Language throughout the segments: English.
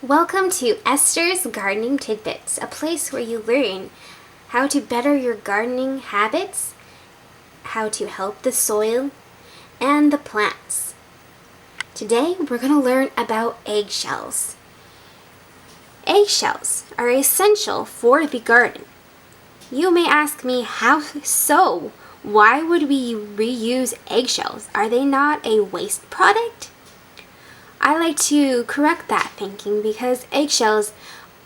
Welcome to Esther's Gardening Tidbits, a place where you learn how to better your gardening habits, how to help the soil and the plants. Today we're going to learn about eggshells. Eggshells are essential for the garden. You may ask me, how so? Why would we reuse eggshells? Are they not a waste product? I like to correct that thinking because eggshells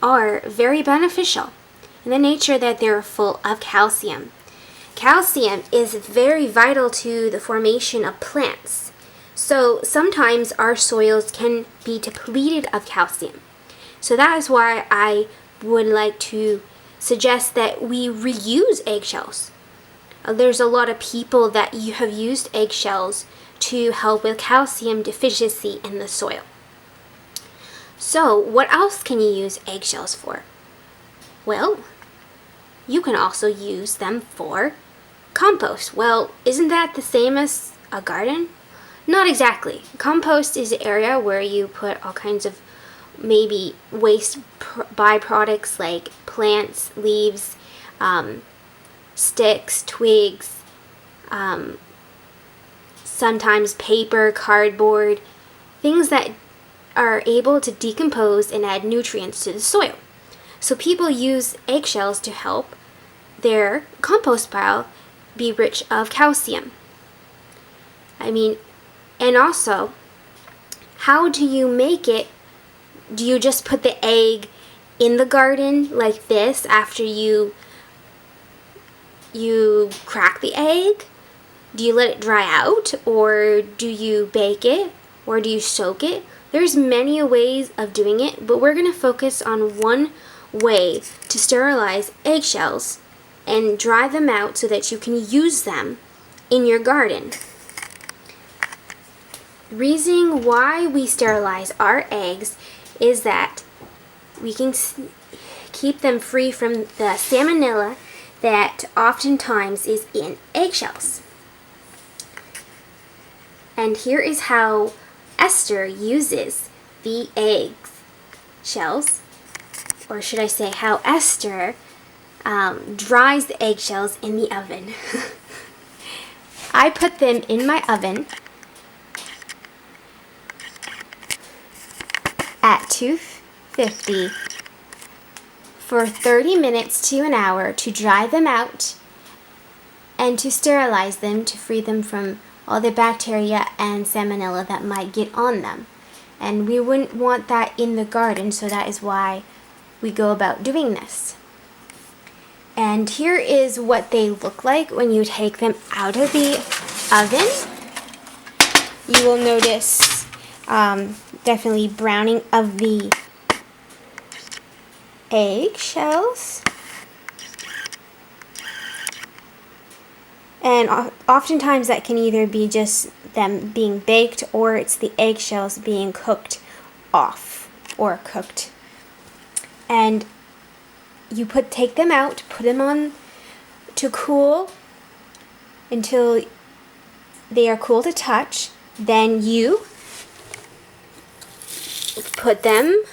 are very beneficial in the nature that they're full of calcium. Calcium is very vital to the formation of plants. So sometimes our soils can be depleted of calcium. So that is why I would like to suggest that we reuse eggshells. There's a lot of people that have used eggshells to help with calcium deficiency in the soil. So, what else can you use eggshells for? Well, you can also use them for compost. Well, isn't that the same as a garden? Not exactly. Compost is an area where you put all kinds of maybe waste byproducts like plants, leaves, sticks, twigs, sometimes paper, cardboard, things that are able to decompose and add nutrients to the soil. So people use eggshells to help their compost pile be rich of calcium. And also, how do you make it? Do you just put the egg in the garden like this after you crack the egg? Do you let it dry out, or do you bake it, or do you soak it? There's many ways of doing it, but we're going to focus on one way to sterilize eggshells and dry them out so that you can use them in your garden. The reason why we sterilize our eggs is that we can keep them free from the salmonella that oftentimes is in eggshells. And here is how Esther uses the eggshells, or should I say how Esther dries the eggshells in the oven. I put them in my oven at 250 for 30 minutes to an hour to dry them out and to sterilize them, to free them from all the bacteria and salmonella that might get on them. And we wouldn't want that in the garden, so that is why we go about doing this. And here is what they look like when you take them out of the oven. You will notice definitely browning of the eggshells. And oftentimes that can either be just them being baked, or it's the eggshells being cooked off or cooked. And you take them out, put them on to cool until they are cool to touch. Then you put them,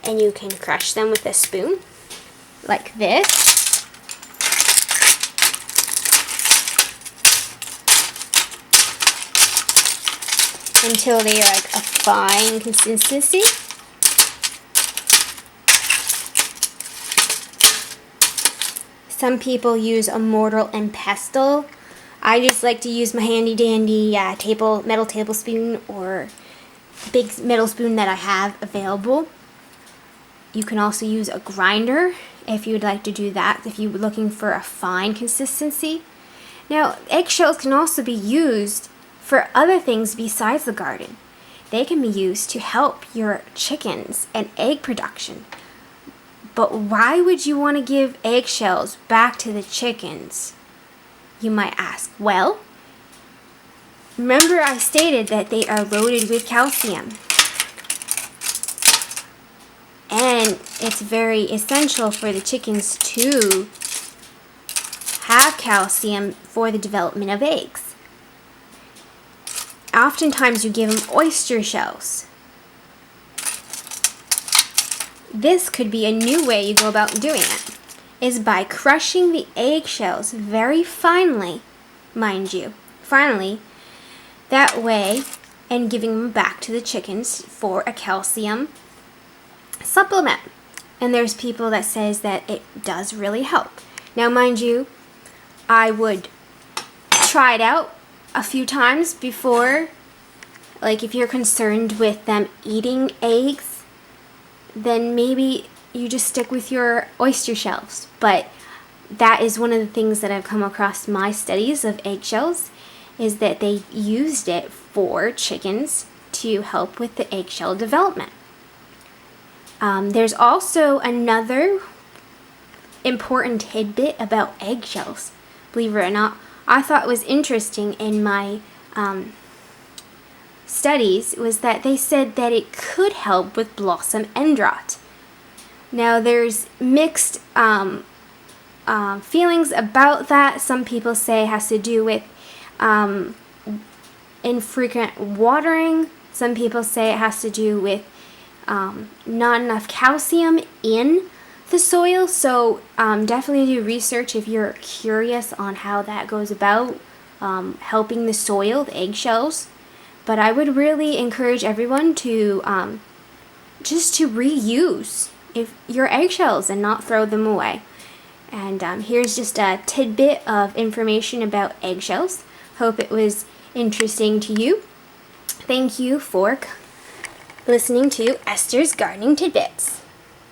and you can crush them with a spoon like this. Until they are like a fine consistency. Some people use a mortar and pestle. I just like to use my handy dandy metal tablespoon or big metal spoon that I have available. You can also use a grinder if you would like to do that, if you're looking for a fine consistency. Now, eggshells can also be used for other things besides the garden. They can be used to help your chickens and egg production. But why would you want to give eggshells back to the chickens? You might ask. Well, remember I stated that they are loaded with calcium. And it's very essential for the chickens to have calcium for the development of eggs. Oftentimes you give them oyster shells. this could be a new way you go about doing it, is by crushing the eggshells very finely, mind you, finally, that way, and giving them back to the chickens for a calcium supplement. And there's people that says that it does really help. Now, mind you, I would try it out a few times before. Like, if you're concerned with them eating eggs, then maybe you just stick with your oyster shells. But that is one of the things that I've come across in my studies of eggshells, is that they used it for chickens to help with the eggshell development. There's also another important tidbit about eggshells. Believe it or not, I thought was interesting in my studies was that they said that it could help with blossom end rot. Now, there's mixed feelings about that. Some people say it has to do with infrequent watering. Some people say it has to do with not enough calcium in the soil. So definitely do research if you're curious on how that goes about helping the soil, the eggshells. But I would really encourage everyone to just to reuse your eggshells and not throw them away. And here's just a tidbit of information about eggshells. Hope it was interesting to you. Thank you for listening to Esther's Gardening Tidbits.